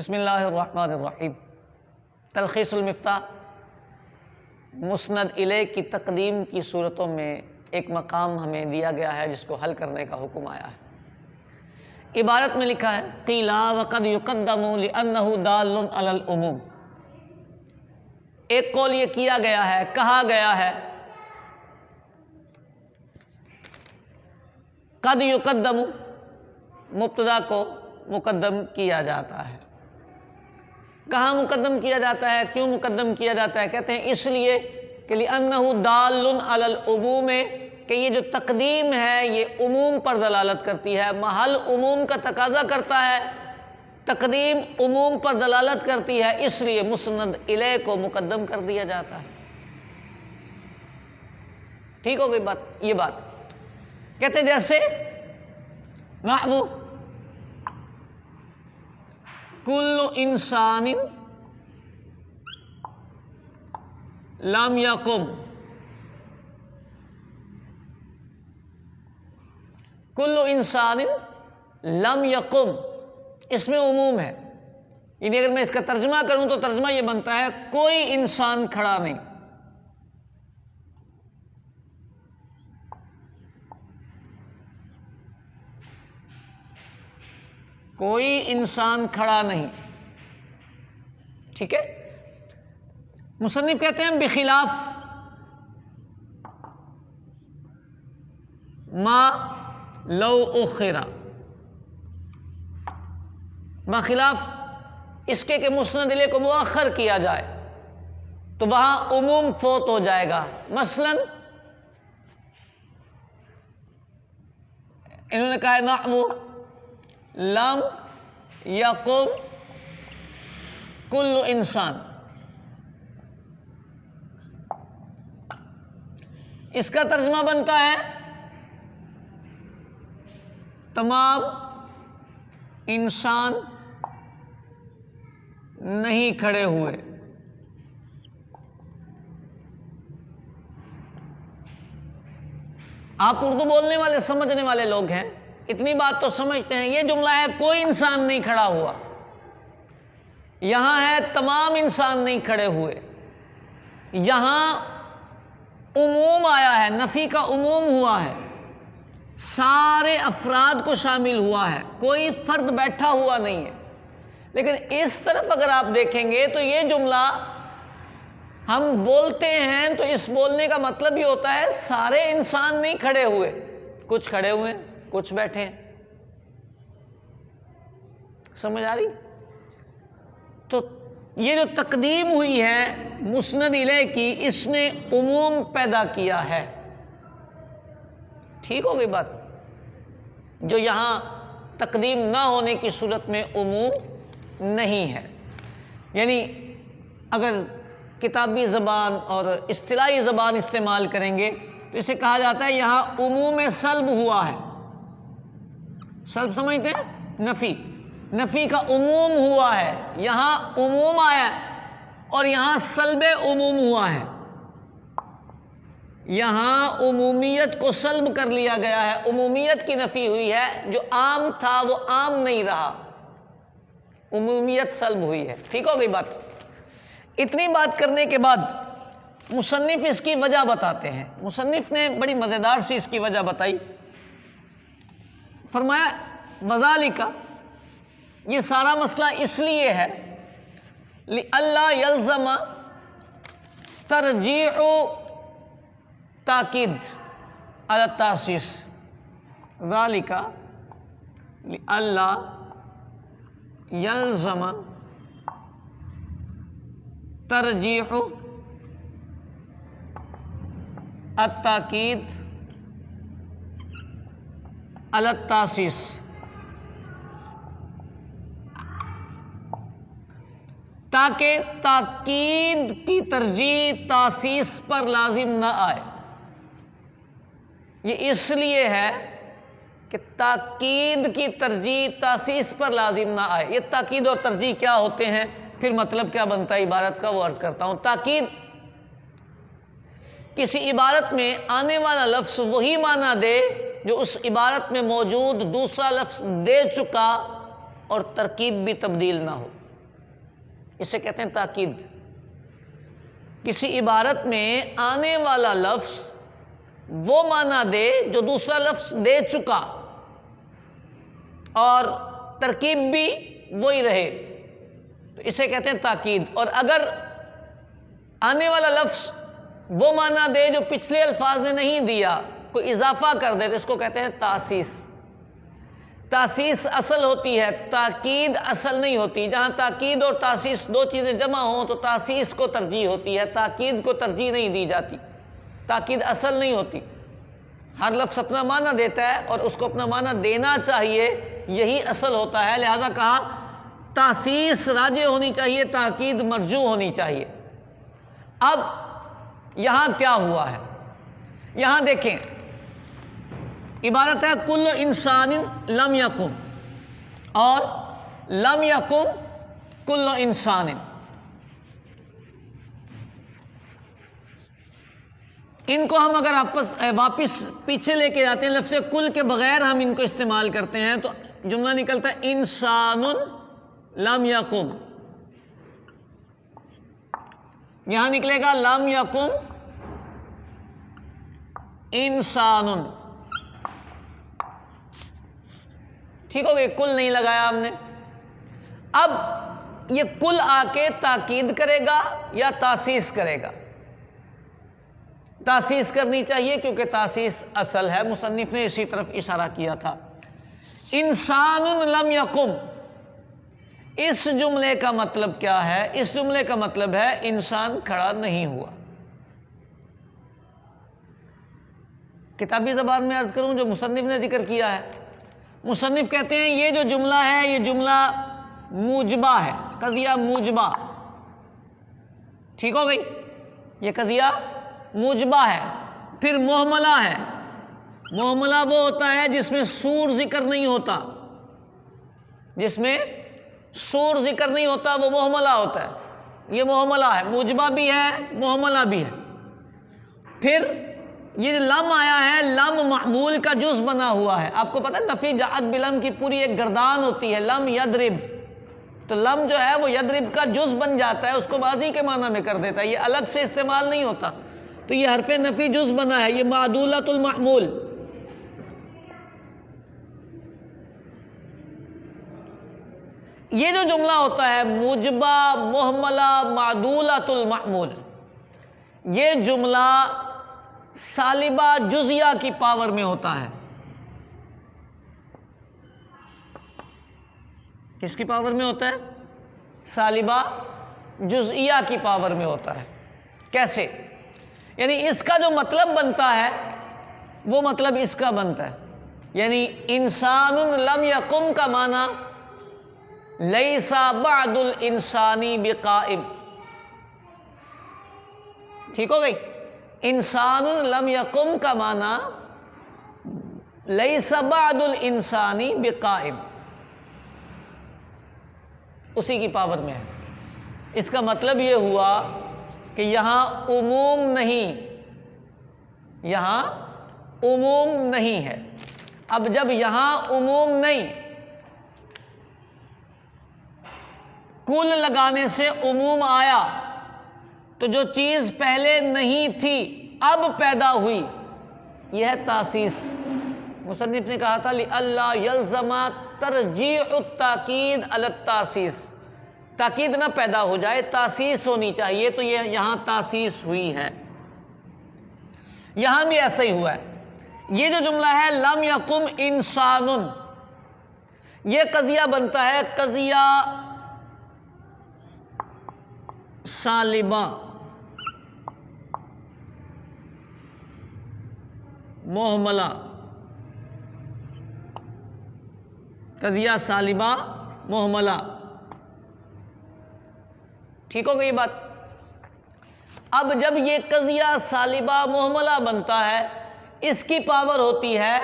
بسم اللہ الرحمن الرحیم۔ تلخیص المفتاح، مسند الیہ کی تقدیم کی صورتوں میں ایک مقام ہمیں دیا گیا ہے جس کو حل کرنے کا حکم آیا ہے۔ عبارت میں لکھا ہے قیل وقد یقدم لأنہ دال علی العموم۔ ایک قول یہ کیا گیا ہے، کہا گیا ہے قد یقدم، مبتدا کو مقدم کیا جاتا ہے۔ کہاں مقدم کیا جاتا ہے، کیوں مقدم کیا جاتا ہے؟ کہتے ہیں اس لیے کہ لِأَنَّهُ دَالٌ عَلَى الْعُمُومِ، کہ یہ جو تقدیم ہے یہ عموم پر دلالت کرتی ہے، محل عموم کا تقاضا کرتا ہے، تقدیم عموم پر دلالت کرتی ہے، اس لیے مسند الیہ کو مقدم کر دیا جاتا ہے۔ ٹھیک ہو گئی بات؟ یہ بات کہتے ہیں جیسے نحو کل انسان لم یقم، کل انسان لم یقم، اس میں عموم ہے، یعنی اگر میں اس کا ترجمہ کروں تو ترجمہ یہ بنتا ہے کوئی انسان کھڑا نہیں۔ کوئی انسان کھڑا نہیں، ٹھیک ہے۔ مصنف کہتے ہیں بخلاف ما لو اخر، بخلاف اس کے کہ مسند الیہ کو مؤخر کیا جائے تو وہاں عموم فوت ہو جائے گا۔ مثلا انہوں نے کہا ہے نحو لم یقم کل انسان، اس کا ترجمہ بنتا ہے تمام انسان نہیں کھڑے ہوئے۔ آپ اردو بولنے والے سمجھنے والے لوگ ہیں، اتنی بات تو سمجھتے ہیں، یہ جملہ ہے کوئی انسان نہیں کھڑا ہوا، یہاں ہے تمام انسان نہیں کھڑے ہوئے، یہاں عموم آیا ہے، نفی کا عموم ہوا ہے، سارے افراد کو شامل ہوا ہے، کوئی فرد بیٹھا ہوا نہیں ہے۔ لیکن اس طرف اگر آپ دیکھیں گے تو یہ جملہ ہم بولتے ہیں تو اس بولنے کا مطلب یہ ہوتا ہے سارے انسان نہیں کھڑے ہوئے، کچھ کھڑے ہوئے ہیں، کچھ بیٹھے ہیں۔ سمجھ آ رہی؟ تو یہ جو تقدیم ہوئی ہے مسند الیہ کی، اس نے عموم پیدا کیا ہے۔ ٹھیک ہو گئی بات؟ جو یہاں تقدیم نہ ہونے کی صورت میں عموم نہیں ہے، یعنی اگر کتابی زبان اور اصطلاحی زبان استعمال کریں گے تو اسے کہا جاتا ہے یہاں عموم سلب ہوا ہے۔ سلب سمجھتے ہیں؟ نفی کا عموم ہوا ہے، یہاں عموم آیا ہے اور یہاں سلب عموم ہوا ہے، یہاں عمومیت کو سلب کر لیا گیا ہے، عمومیت کی نفی ہوئی ہے، جو عام تھا وہ عام نہیں رہا، عمومیت سلب ہوئی ہے۔ ٹھیک ہو گئی بات؟ اتنی بات کرنے کے بعد مصنف اس کی وجہ بتاتے ہیں۔ مصنف نے بڑی مزیدار سی اس کی وجہ بتائی، فرمایا وذالک، یہ سارا مسئلہ اس لیے ہے لئلا یلزم ترجیح تاکید علی التاسیس، ذالک لئلا یلزم ترجیح التاکید علی التاسیس، تاکہ تاکید کی ترجیح تاسیس پر لازم نہ آئے۔ یہ اس لیے ہے کہ تاکید کی ترجیح تاسیس پر لازم نہ آئے۔ یہ تاکید اور ترجیح کیا ہوتے ہیں، پھر مطلب کیا بنتا ہے عبارت کا، وہ عرض کرتا ہوں۔ تاکید کسی عبارت میں آنے والا لفظ وہی معنی دے جو اس عبارت میں موجود دوسرا لفظ دے چکا اور ترکیب بھی تبدیل نہ ہو۔ اسے کہتے ہیں تاکید۔ کسی عبارت میں آنے والا لفظ وہ معنی دے جو دوسرا لفظ دے چکا اور ترکیب بھی وہی رہے، تو اسے کہتے ہیں تاکید۔ اور اگر آنے والا لفظ وہ معنی دے جو پچھلے الفاظ نے نہیں دیا، کوئی اضافہ کر دے، تو اس کو کہتے ہیں تاسیس۔ تاسیس اصل ہوتی ہے، تاکید اصل نہیں ہوتی۔ جہاں تاکید اور تاسیس دو چیزیں جمع ہوں تو تاسیس کو ترجیح ہوتی ہے، تاکید کو ترجیح نہیں دی جاتی۔ تاکید اصل نہیں ہوتی۔ ہر لفظ اپنا معنی دیتا ہے اور اس کو اپنا معنی دینا چاہیے، یہی اصل ہوتا ہے۔ لہذا کہا تاسیس راجح ہونی چاہیے، تاکید مرجوح ہونی چاہیے۔ اب یہاں کیا ہوا ہے؟ یہاں دیکھیں، عبارت ہے کل انسان لم یکن اور لم یکن کل انسان۔ ان کو ہم اگر واپس پیچھے لے کے جاتے ہیں، لفظ کل کے بغیر ہم ان کو استعمال کرتے ہیں تو جملہ نکلتا ہے انسان لم یکن۔ یہاں نکلے گا لم یکن انسان۔ ٹھیک ہو گئی، کل نہیں لگایا ہم نے۔ اب یہ کل آ کے تاکید کرے گا یا تاسیس کرے گا؟ تاسیس کرنی چاہیے کیونکہ تاسیس اصل ہے، مصنف نے اسی طرف اشارہ کیا تھا۔ انسان لم یقم، اس جملے کا مطلب کیا ہے؟ اس جملے کا مطلب ہے انسان کھڑا نہیں ہوا۔ کتابی زبان میں عرض کروں جو مصنف نے ذکر کیا ہے، مصنف کہتے ہیں یہ جو جملہ ہے یہ جملہ موجبہ ہے، قضیہ موجبہ۔ ٹھیک ہو گئی، یہ قضیہ موجبہ ہے۔ پھر محملہ ہے۔ محملہ وہ ہوتا ہے جس میں سور ذکر نہیں ہوتا، جس میں سور ذکر نہیں ہوتا وہ محملہ ہوتا ہے۔ یہ محملہ ہے، موجبہ بھی ہے، محملہ بھی ہے۔ پھر یہ لم آیا ہے، لم معمول کا جز بنا ہوا ہے۔ آپ کو پتہ ہے نفی جاءت بلم کی پوری ایک گردان ہوتی ہے، لم یضرب، تو لم جو ہے وہ یضرب کا جز بن جاتا ہے، اس کو ماضی کے معنی میں کر دیتا ہے، یہ الگ سے استعمال نہیں ہوتا، تو یہ حرف نفی جز بنا ہے، یہ معدولۃ المعمول۔ یہ جو جملہ ہوتا ہے موجبہ محملہ معدولۃ المعمول، یہ جملہ سالبہ جزیہ کی پاور میں ہوتا ہے۔ کس کی پاور میں ہوتا ہے؟ سالبہ جزئیہ کی پاور میں ہوتا ہے۔ کیسے؟ یعنی اس کا جو مطلب بنتا ہے وہ مطلب اس کا بنتا ہے، یعنی انسان لم یقم کا معنی لیس بعد الانسانی بقائم۔ ٹھیک ہو گئی؟ انسان لم یقم کا معنی لیس بعد الانسانی بقائم، اسی کی پاور میں ہے۔ اس کا مطلب یہ ہوا کہ یہاں عموم نہیں، یہاں عموم نہیں ہے۔ اب جب یہاں عموم نہیں، کل لگانے سے عموم آیا، تو جو چیز پہلے نہیں تھی اب پیدا ہوئی، یہ ہے تاسیس۔ مصنف نے کہا تھا لئلا یلزم ترجیح التاکید علی التاسیس، تاکید نہ پیدا ہو جائے، تاسیس ہونی چاہیے، تو یہ یہاں تاسیس ہوئی ہے۔ یہاں بھی ایسا ہی ہوا ہے۔ یہ جو جملہ ہے لم یقم انسان، یہ قضیہ بنتا ہے قضیہ سالبہ محملہ، قضیہ سالبہ محملہ۔ ٹھیک ہو گئی بات؟ اب جب یہ قضیہ سالبہ محملہ بنتا ہے، اس کی پاور ہوتی ہے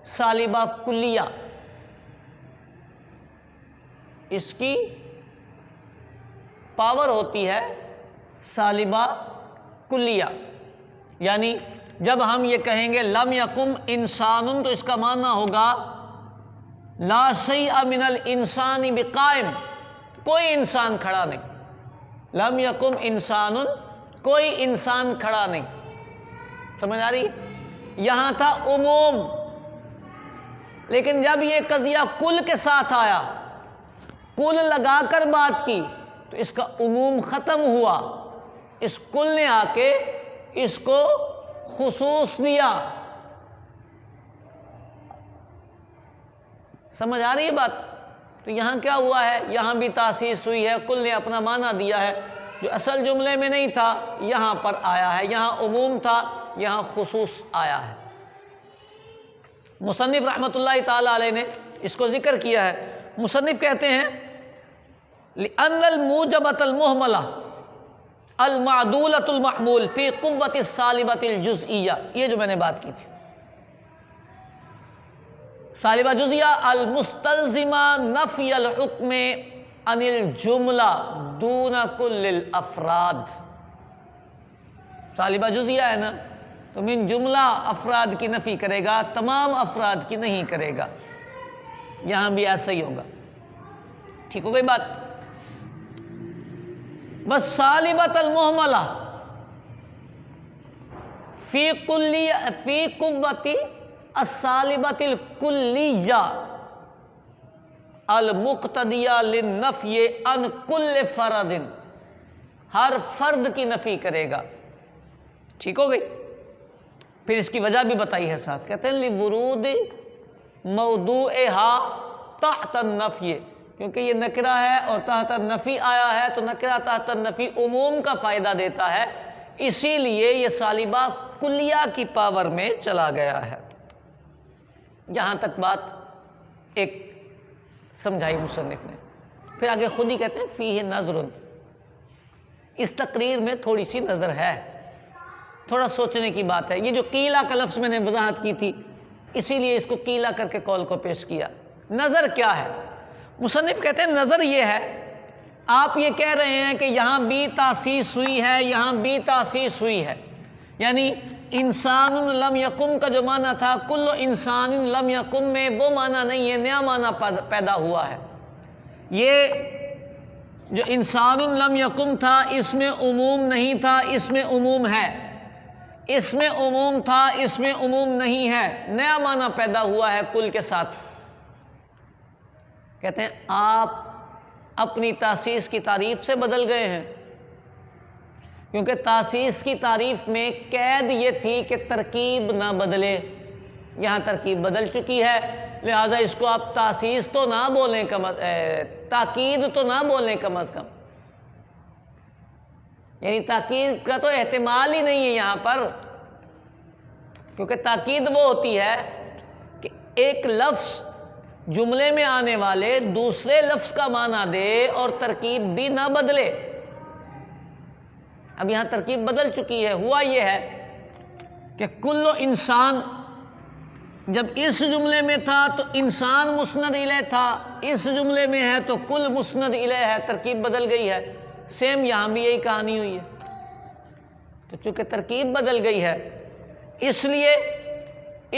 سالبہ کلیہ، اس کی پاور ہوتی ہے سالبہ کلیہ۔ یعنی جب ہم یہ کہیں گے لم یقم انسان، تو اس کا معنی ہوگا لا شیء من الانسان بقائم، کوئی انسان کھڑا نہیں۔ لم یقم انسان، کوئی انسان کھڑا نہیں. سمجھ آ رہی؟ یہاں تھا عموم، لیکن جب یہ قضیہ کل کے ساتھ آیا، کل لگا کر بات کی، تو اس کا عموم ختم ہوا. اس کل نے آ کے اس کو خصوص دیا. سمجھ آ رہی ہے بات؟ تو یہاں کیا ہوا ہے؟ یہاں بھی تاسیس ہوئی ہے، کل نے اپنا معنی دیا ہے جو اصل جملے میں نہیں تھا، یہاں پر آیا ہے. یہاں عموم تھا، یہاں خصوص آیا ہے. مصنف رحمۃ اللہ تعالی علیہ نے اس کو ذکر کیا ہے. مصنف کہتے ہیں لأن الموجبۃ المہملہ المعدولۃ المحمول فی قوۃ السالبۃ الجزئیہ، یہ جو میں نے بات کی تھی، سالبہ جزئیہ المستلزمہ نفی الحکم عن الجملہ دون کل الافراد. سالبہ جزئیہ ہے نا، تو من جملہ افراد کی نفی کرے گا، تمام افراد کی نہیں کرے گا. یہاں بھی ایسا ہی ہوگا. ٹھیک ہو گئی بات؟ بس سالبۃ المہملہ فی قوۃ السالبۃ الکلیہ المقتدیہ للنفی عن کل فرد، ہر فرد کی نفی کرے گا. ٹھیک ہو گئی؟ پھر اس کی وجہ بھی بتائی ہے ساتھ، کہتے ہیں لورود موضوعها تحت النفی، کیونکہ یہ نکرہ ہے اور تحت النفی آیا ہے، تو نکرہ تحت النفی عموم کا فائدہ دیتا ہے، اسی لیے یہ سالبہ کلیہ کی پاور میں چلا گیا ہے. جہاں تک بات ایک سمجھائی مصنف نے. پھر آگے خود ہی کہتے ہیں فیہ نظر، اس تقریر میں تھوڑی سی نظر ہے، تھوڑا سوچنے کی بات ہے. یہ جو قیلہ کا لفظ میں نے وضاحت کی تھی، اسی لیے اس کو قیلہ کر کے قول کو پیش کیا. نظر کیا ہے؟ مصنف کہتے ہیں نظر یہ ہے، آپ یہ کہہ رہے ہیں کہ یہاں بھی تاسیس ہوئی ہے، یہاں بھی تاسیس ہوئی ہے، یعنی انسان لم یکم کا جو معنی تھا کل انسان لم یکم میں وہ معنی نہیں ہے، نیا معنی پیدا ہوا ہے. یہ جو انسان لم یکم تھا اس میں عموم نہیں تھا، اس میں عموم ہے. اس میں عموم تھا، اس میں عموم نہیں ہے، نیا معنی پیدا ہوا ہے کل کے ساتھ. کہتے ہیں آپ اپنی تاسیس کی تعریف سے بدل گئے ہیں، کیونکہ تاسیس کی تعریف میں قید یہ تھی کہ ترکیب نہ بدلے. یہاں ترکیب بدل چکی ہے، لہٰذا اس کو آپ تاسیس تو نہ بولیں، تاکید تو نہ بولیں کم از کم. یعنی تاکید کا تو احتمال ہی نہیں ہے یہاں پر، کیونکہ تاکید وہ ہوتی ہے کہ ایک لفظ جملے میں آنے والے دوسرے لفظ کا معنی دے اور ترکیب بھی نہ بدلے. اب یہاں ترکیب بدل چکی ہے. ہوا یہ ہے کہ کل انسان جب اس جملے میں تھا تو انسان مسند الیہ تھا، اس جملے میں ہے تو کل مسند الیہ ہے، ترکیب بدل گئی ہے. سیم یہاں بھی یہی کہانی ہوئی ہے. تو چونکہ ترکیب بدل گئی ہے اس لیے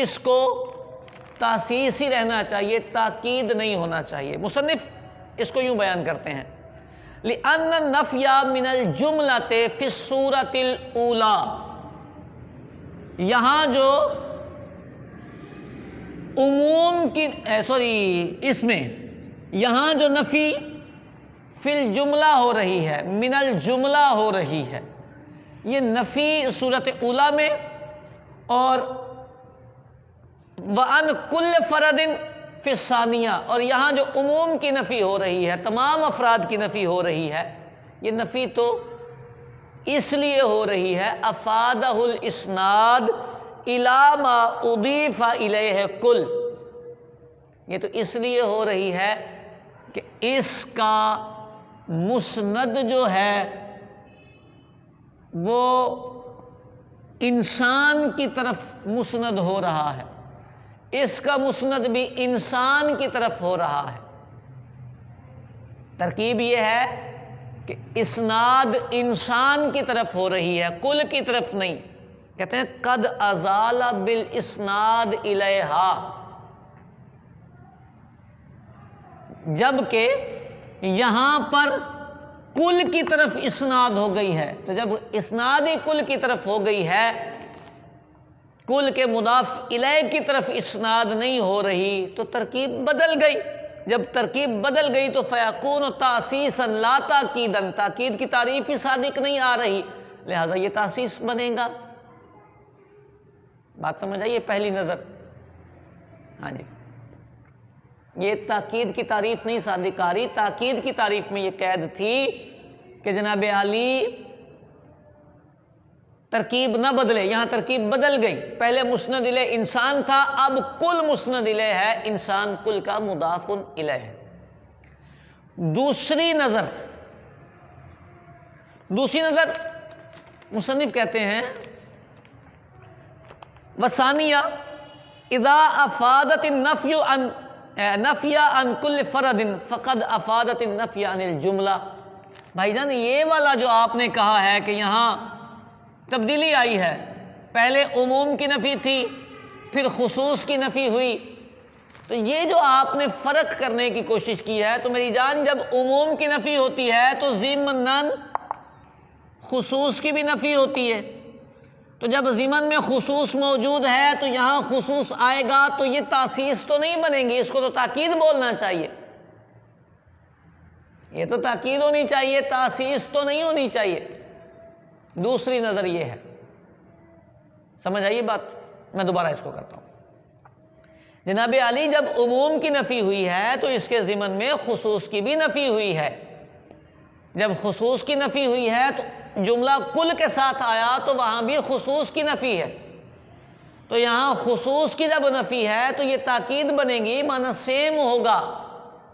اس کو تاسیس ہی رہنا چاہیے، تاکید نہیں ہونا چاہیے. مصنف اس کو یوں بیان کرتے ہیں لأن النفی من الجملۃ فی الصورۃ الاولی، یہاں جو عموم کی اس میں یہاں جو نفی فی الجملہ ہو رہی ہے، من الجملہ ہو رہی ہے، یہ نفی صورت اولی میں، اور وَعَنْ كُلِّ فَرَدٍ فِي الثَّانِیہ، اور یہاں جو عموم کی نفی ہو رہی ہے، تمام افراد کی نفی ہو رہی ہے. یہ نفی تو اس لیے ہو رہی ہے افادہ الاسناد الی ما اضیف الیہ کل، یہ تو اس لیے ہو رہی ہے کہ اس کا مسند جو ہے وہ انسان کی طرف مسند ہو رہا ہے، اس کا مسند بھی انسان کی طرف ہو رہا ہے. ترکیب یہ ہے کہ اسناد انسان کی طرف ہو رہی ہے، کل کی طرف نہیں. کہتے ہیں قد ازال بالاسناد الیہا، جبکہ یہاں پر کل کی طرف اسناد ہو گئی ہے، تو جب اسناد ہی کل کی طرف ہو گئی ہے، کل کے مضاف الیہ کی طرف اسناد نہیں ہو رہی، تو ترکیب بدل گئی۔ جب ترکیب بدل گئی تو فیکون تاسیسا لا تاکیدا، تاکید کی تعریف ہی صادق نہیں آ رہی، لہذا یہ تاسیس بنے گا۔ بات سمجھ آئی؟ پہلی نظر، ہاں جی، یہ تاکید کی تعریف نہیں صادق آ رہی، تاکید کی تعریف میں یہ قید تھی کہ جناب عالی ترکیب نہ بدلے، یہاں ترکیب بدل گئی، پہلے مسند الیہ انسان تھا، اب کل مسند الیہ ہے، انسان کل کا مضاف الیہ ہے۔ دوسری نظر مصنف کہتے ہیں وثانیہ اذا افادت النفی عن کل فرد فقد افادت النفی عن الجملہ۔ بھائی جان، یہ والا جو آپ نے کہا ہے کہ یہاں تبدیلی آئی ہے، پہلے عموم کی نفی تھی، پھر خصوص کی نفی ہوئی، تو یہ جو آپ نے فرق کرنے کی کوشش کی ہے، تو میری جان جب عموم کی نفی ہوتی ہے تو ضمناً خصوص کی بھی نفی ہوتی ہے، تو جب ضمن میں خصوص موجود ہے تو یہاں خصوص آئے گا، تو یہ تاسیس تو نہیں بنے گی، اس کو تو تاکید بولنا چاہیے، یہ تو تاکید ہونی چاہیے، تاسیس تو نہیں ہونی چاہیے۔ دوسری نظر یہ ہے، سمجھ آئیے بات؟ میں دوبارہ اس کو کرتا ہوں۔ جناب علی جب عموم کی نفی ہوئی ہے تو اس کے ضمن میں خصوص کی بھی نفی ہوئی ہے، جب خصوص کی نفی ہوئی ہے تو جملہ کل کے ساتھ آیا تو وہاں بھی خصوص کی نفی ہے، تو یہاں خصوص کی جب نفی ہے تو یہ تاکید بنے گی، معنی سیم ہوگا،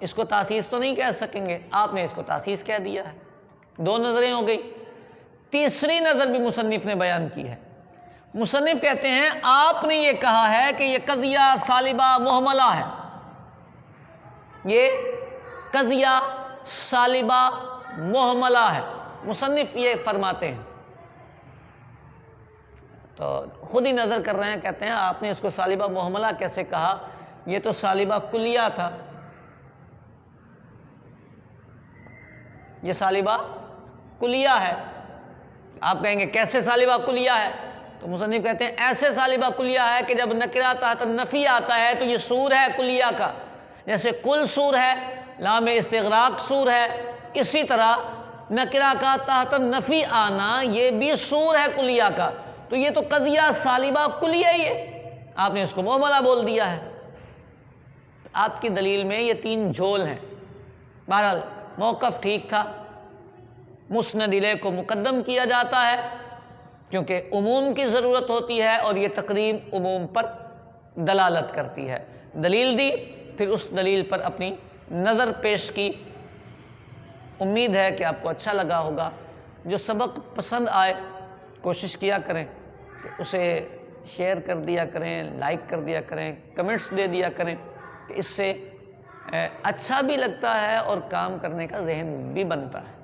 اس کو تاسیس تو نہیں کہہ سکیں گے، آپ نے اس کو تاسیس کہہ دیا ہے۔ دو نظریں ہو گئی۔ تیسری نظر بھی مصنف نے بیان کی ہے۔ مصنف کہتے ہیں آپ نے یہ کہا ہے کہ یہ قضیہ سالبہ محملہ ہے، یہ قضیہ سالبہ محملہ ہے، مصنف یہ فرماتے ہیں، تو خود ہی نظر کر رہے ہیں، کہتے ہیں آپ نے اس کو سالبہ محملہ کیسے کہا، یہ تو سالبہ کلیہ تھا، یہ سالبہ کلیہ ہے۔ آپ کہیں گے کیسے سالبہ کلیہ ہے؟ تو مصنف کہتے ہیں ایسے سالبہ کلیہ ہے کہ جب نکرہ تحت نفی آتا ہے تو یہ سور ہے کلیہ کا، جیسے کل سور ہے، لام استغراق سور ہے، اسی طرح نکرہ کا تحت نفی آنا یہ بھی سور ہے کلیہ کا، تو یہ تو قضیہ سالبہ کلیہ ہی ہے، آپ نے اس کو محملہ بول دیا ہے۔ آپ کی دلیل میں یہ تین جھول ہیں۔ بہرحال موقف ٹھیک تھا، مسند الیہ کو مقدم کیا جاتا ہے کیونکہ عموم کی ضرورت ہوتی ہے اور یہ تقدیم عموم پر دلالت کرتی ہے۔ دلیل دی، پھر اس دلیل پر اپنی نظر پیش کی۔ امید ہے کہ آپ کو اچھا لگا ہوگا۔ جو سبق پسند آئے کوشش کیا کریں کہ اسے شیئر کر دیا کریں، لائک کر دیا کریں، کمنٹس دے دیا کریں، کہ اس سے اچھا بھی لگتا ہے اور کام کرنے کا ذہن بھی بنتا ہے۔